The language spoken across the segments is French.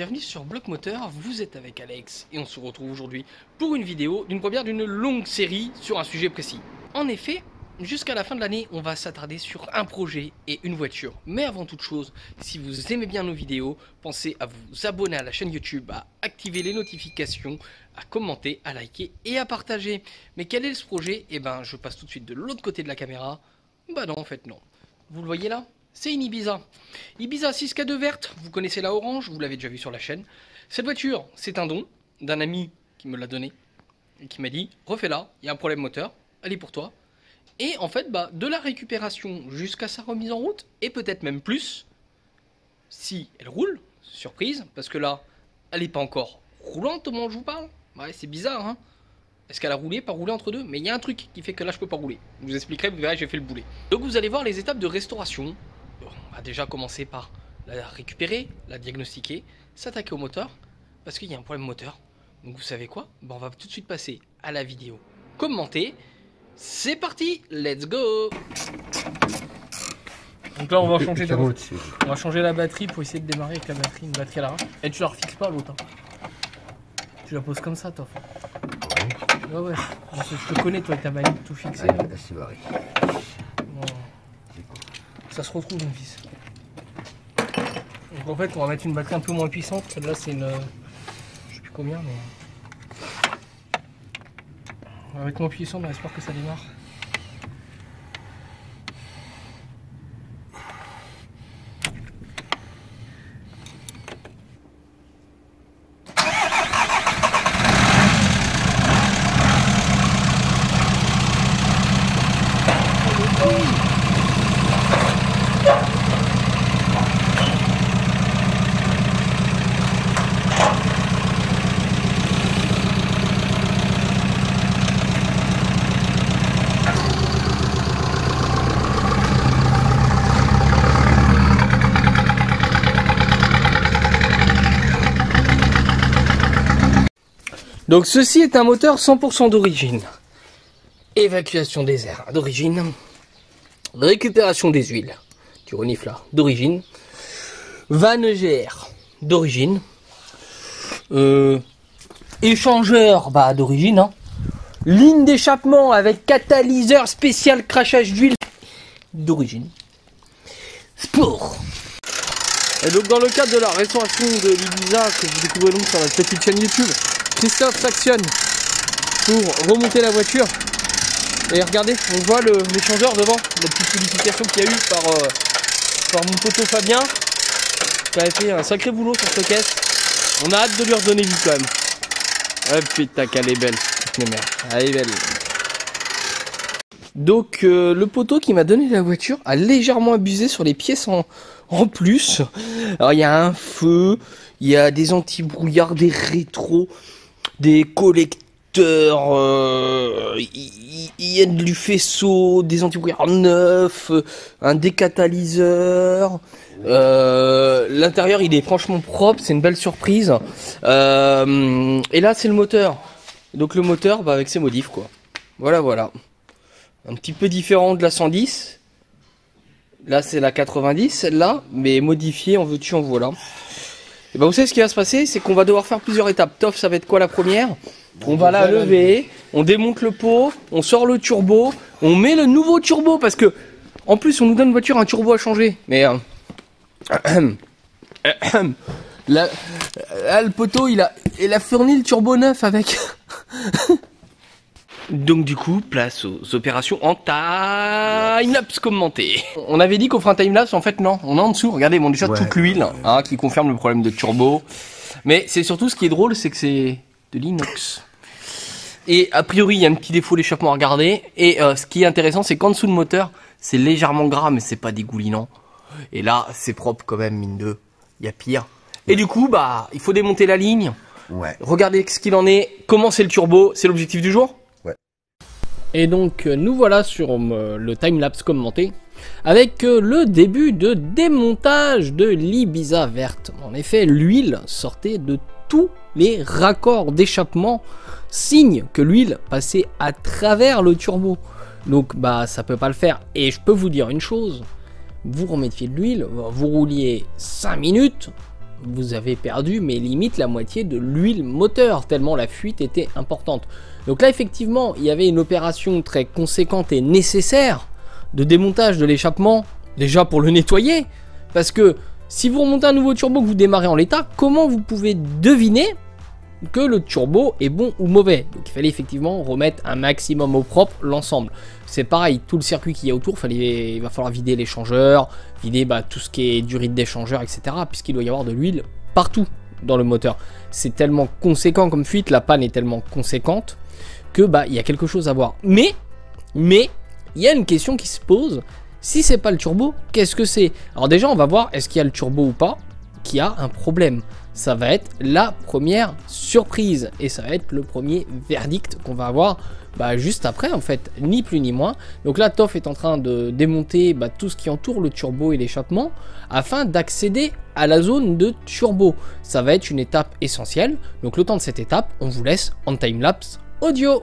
bienvenue sur Bloc Moteur, vous êtes avec Alex et on se retrouve aujourd'hui pour une vidéo d'une première d'une longue série sur un sujet précis. En effet, jusqu'à la fin de l'année, on va s'attarder sur un projet et une voiture. Mais avant toute chose, si vous aimez bien nos vidéos, pensez à vous abonner à la chaîne YouTube, à activer les notifications, à commenter, à liker et à partager. Mais quel est ce projet? Eh ben, je passe tout de suite de l'autre côté de la caméra. Bah non, en fait non. Vous le voyez là? C'est une Ibiza. Ibiza 6K2 verte, vous connaissez la orange, vous l'avez déjà vu sur la chaîne. Cette voiture, c'est un don d'un ami qui me l'a donné et qui m'a dit refais-la, il y a un problème moteur, elle est pour toi. Et en fait, bah, de la récupération jusqu'à sa remise en route, et peut-être même plus, si elle roule, surprise, parce que là, elle n'est pas encore roulante au moment où je vous parle. Ouais, c'est bizarre, hein. Est-ce qu'elle a roulé, pas roulé entre deux? Mais il y a un truc qui fait que là, je peux pas rouler. Je vous expliquerai, vous verrez, j'ai fait le boulet. Donc vous allez voir les étapes de restauration. On va déjà commencer par la récupérer, la diagnostiquer, s'attaquer au moteur, parce qu'il y a un problème moteur. Donc vous savez quoi? Ben, on va tout de suite passer à la vidéo commentée. C'est parti, let's go. Donc là on va changer la batterie pour essayer de démarrer avec la batterie, une batterie à l'arrache. Et tu la refixes pas l'autre. Tu la poses comme ça, toi. Ouais, ouais, je te connais, toi, avec ta manette tout fixé. Ah, là, c'est barré. Bon. Ça se retrouve, mon fils. Donc en fait, on va mettre une batterie un peu moins puissante. Celle-là, c'est une... je sais plus combien, mais... on va mettre moins puissant, mais j'espère que ça démarre. Donc ceci est un moteur 100% d'origine. Évacuation des airs d'origine. Récupération des huiles. Tu renifles là, d'origine. Vanne GR d'origine. Échangeur d'origine. Hein. Ligne d'échappement avec catalyseur spécial crachage d'huile d'origine. Sport. Et donc dans le cadre de la restauration de l'Ibiza que vous découvrez donc sur notre petite chaîne YouTube, Christophe s'actionne pour remonter la voiture. Et regardez, on voit l'échangeur devant, la petite modification qu'il y a eu par mon poteau Fabien, qui avait fait un sacré boulot sur cette caisse. On a hâte de lui redonner vie quand même. Ah putain qu'elle est belle, mais merde, elle est belle. Donc le poteau qui m'a donné la voiture a légèrement abusé sur les pièces en plus. Alors il y a un feu, il y a des anti-brouillards, des rétros, des collecteurs, il y a du faisceau, des anti-brouillards neufs, un décatalyseur. L'intérieur il est franchement propre, c'est une belle surprise. Et là c'est le moteur. Donc le moteur avec ses modifs quoi. Voilà. Un petit peu différent de la 110. Là c'est la 90 celle-là, mais modifiée en veux-tu en voilà. Et ben vous savez ce qui va se passer, c'est qu'on va devoir faire plusieurs étapes. Tof, ça va être quoi la première? On va la lever, on démonte le pot, on sort le turbo, on met le nouveau turbo parce que en plus on nous donne une voiture un turbo à changer. Mais là, le poteau il a fourni le turbo neuf avec. Donc du coup, place aux opérations en time-lapse commenté. On avait dit qu'on ferait un time-lapse, en fait non, on est en dessous, regardez, bon déjà toute l'huile hein, qui confirme le problème de turbo. Mais c'est surtout ce qui est drôle, c'est que c'est de l'inox. Et a priori, il y a un petit défaut d'échappement à regarder. Et ce qui est intéressant, c'est qu'en dessous le moteur, c'est légèrement gras, mais c'est pas dégoulinant. Et là, c'est propre quand même, mine de, il y a pire. Et du coup, bah, il faut démonter la ligne. Ouais. Regardez ce qu'il en est, comment c'est le turbo, c'est l'objectif du jour. Et donc nous voilà sur le timelapse commenté avec le début de démontage de l'Ibiza verte. En effet, l'huile sortait de tous les raccords d'échappement, signe que l'huile passait à travers le turbo. Donc bah ça peut pas le faire. Et je peux vous dire une chose, vous remettiez de l'huile, vous rouliez 5 minutes, vous avez perdu, mais limite la moitié de l'huile moteur, tellement la fuite était importante. Donc là, effectivement, il y avait une opération très conséquente et nécessaire de démontage de l'échappement, déjà pour le nettoyer, parce que si vous remontez un nouveau turbo que vous démarrez en l'état, comment vous pouvez deviner que le turbo est bon ou mauvais? Donc il fallait effectivement remettre un maximum au propre l'ensemble. C'est pareil, tout le circuit qu'il y a autour, il va falloir vider l'échangeur, vider tout ce qui est durite d'échangeur, etc. Puisqu'il doit y avoir de l'huile partout dans le moteur. C'est tellement conséquent comme fuite, la panne est tellement conséquente que il y a quelque chose à voir. Mais il y a une question qui se pose. Si c'est pas le turbo, qu'est-ce que c'est? Alors déjà, on va voir est-ce qu'il y a le turbo ou pas qui a un problème. Ça va être la première surprise et ça va être le premier verdict qu'on va avoir juste après, en fait, ni plus ni moins. Donc là, Toff est en train de démonter tout ce qui entoure le turbo et l'échappement afin d'accéder à la zone de turbo. Ça va être une étape essentielle. Donc le temps de cette étape, on vous laisse en timelapse audio.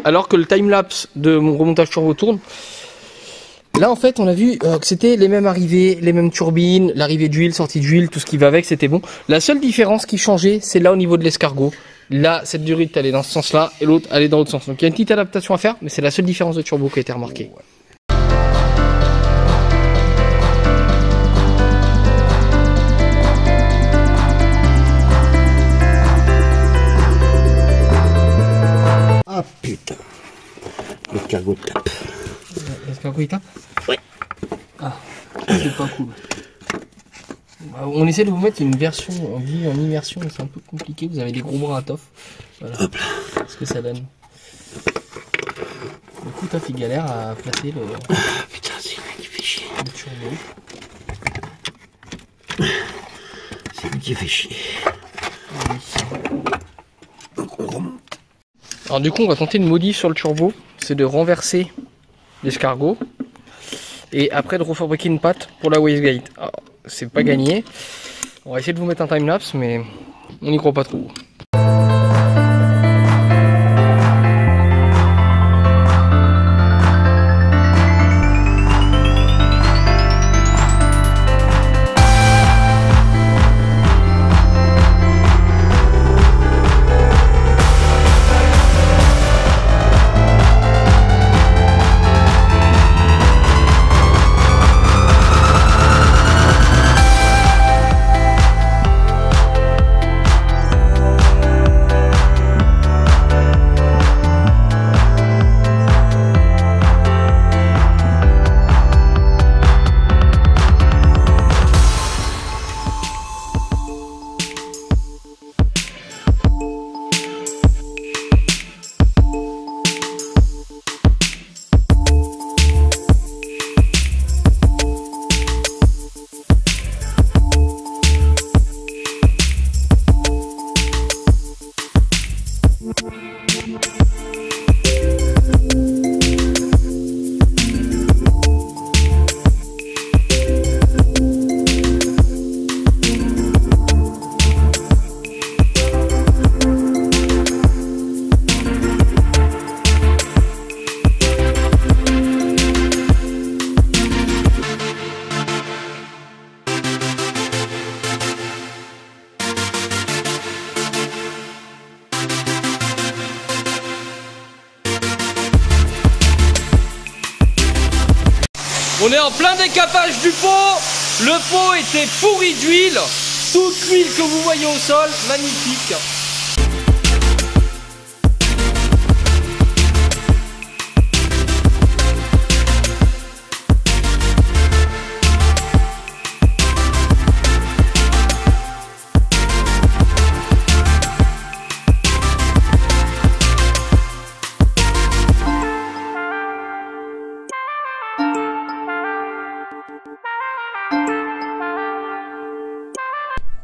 Alors que le timelapse de mon remontage turbo tourne, là en fait on a vu que c'était les mêmes arrivées, les mêmes turbines, l'arrivée d'huile, sortie d'huile, tout ce qui va avec, c'était bon. La seule différence qui changeait, c'est là au niveau de l'escargot. Là, cette durite elle est dans ce sens-là et l'autre elle est dans l'autre sens. Donc il y a une petite adaptation à faire, mais c'est la seule différence de turbo qui a été remarquée. Ah putain, l'escargot tape. L'escargot il tape? Ouais. Ah, c'est pas cool. On essaie de vous mettre une version en vie, en immersion, mais c'est un peu compliqué. Vous avez des gros bras à Toff. Voilà. Hop là. Ce que ça donne. Du coup, Toff il galère à placer le. Ah, putain, c'est lui qui fait chier. Le turbo. C'est lui qui fait chier. Oui. Alors du coup on va tenter une modif sur le turbo, c'est de renverser l'escargot et après de refabriquer une patte pour la wastegate. C'est pas gagné, on va essayer de vous mettre un timelapse mais on n'y croit pas trop. On est en plein décapage du pot. Le pot était pourri d'huile. Toute l'huile que vous voyez au sol, magnifique.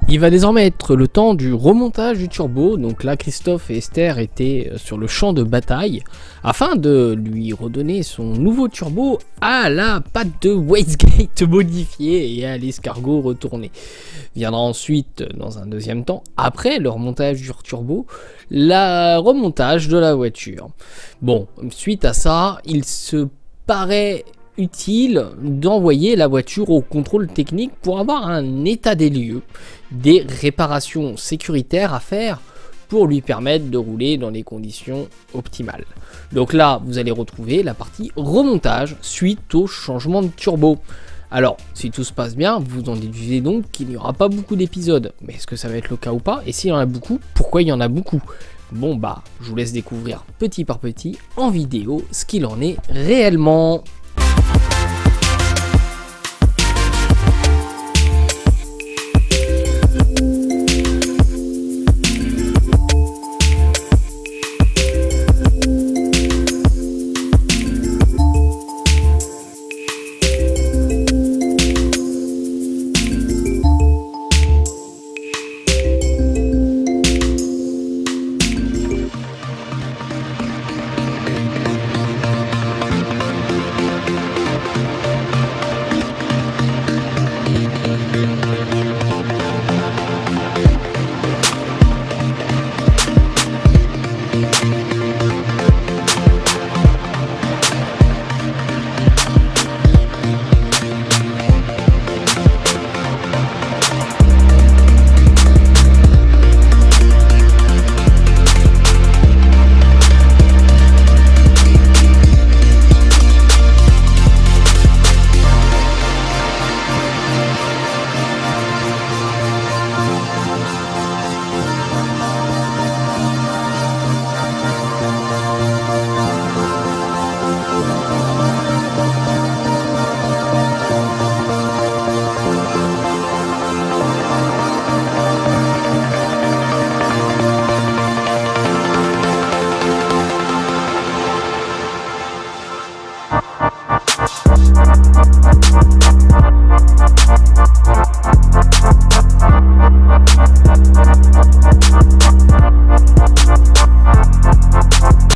Il va désormais être le temps du remontage du turbo. Donc là, Christophe et Esther étaient sur le champ de bataille afin de lui redonner son nouveau turbo à la patte de wastegate modifiée et à l'escargot retourné. Viendra ensuite, dans un deuxième temps, après le remontage du turbo, le remontage de la voiture. Bon, suite à ça, il se paraît utile d'envoyer la voiture au contrôle technique pour avoir un état des lieux, des réparations sécuritaires à faire pour lui permettre de rouler dans les conditions optimales. Donc là, vous allez retrouver la partie remontage suite au changement de turbo. Alors, si tout se passe bien, vous en déduisez donc qu'il n'y aura pas beaucoup d'épisodes. Mais est-ce que ça va être le cas ou pas? Et s'il y en a beaucoup, pourquoi il y en a beaucoup? Bon bah, je vous laisse découvrir petit par petit en vidéo ce qu'il en est réellement.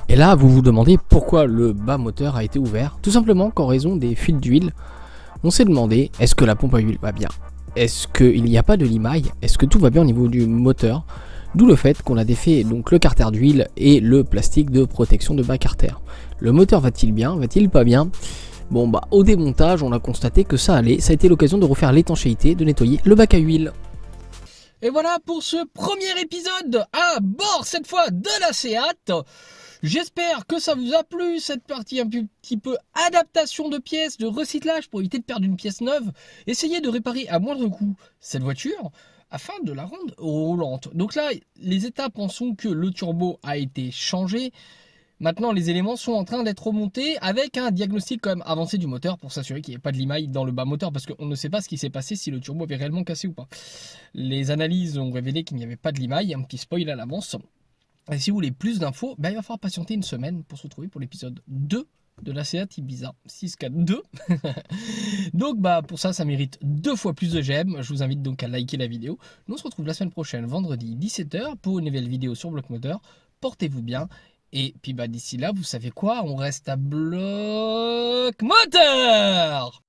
Et là, vous vous demandez pourquoi le bas moteur a été ouvert. Tout simplement qu'en raison des fuites d'huile, on s'est demandé, est-ce que la pompe à huile va bien? Est-ce qu'il n'y a pas de limaille? Est-ce que tout va bien au niveau du moteur? D'où le fait qu'on a défait donc le carter d'huile et le plastique de protection de bas carter. Le moteur va-t-il bien? Va-t-il pas bien? Bon bah, au démontage, on a constaté que ça allait. Ça a été l'occasion de refaire l'étanchéité, de nettoyer le bac à huile. Et voilà pour ce premier épisode à bord cette fois de la Seat. J'espère que ça vous a plu, cette partie un petit peu adaptation de pièces, de recyclage pour éviter de perdre une pièce neuve. Essayez de réparer à moindre coût cette voiture afin de la rendre roulante. Donc là, les étapes en sont que le turbo a été changé. Maintenant, les éléments sont en train d'être remontés avec un diagnostic quand même avancé du moteur pour s'assurer qu'il n'y ait pas de limaille dans le bas moteur parce qu'on ne sait pas ce qui s'est passé, si le turbo avait réellement cassé ou pas. Les analyses ont révélé qu'il n'y avait pas de limaille, un petit spoil à l'avance. Et si vous voulez plus d'infos, il va falloir patienter une semaine pour se retrouver pour l'épisode 2 de la Seat Ibiza 642. Donc pour ça mérite 2 fois plus de j'aime. Je vous invite donc à liker la vidéo. Nous on se retrouve la semaine prochaine, vendredi 17 h pour une nouvelle vidéo sur Bloc Moteur. Portez-vous bien. Et puis d'ici là, vous savez quoi? On reste à Bloc Moteur!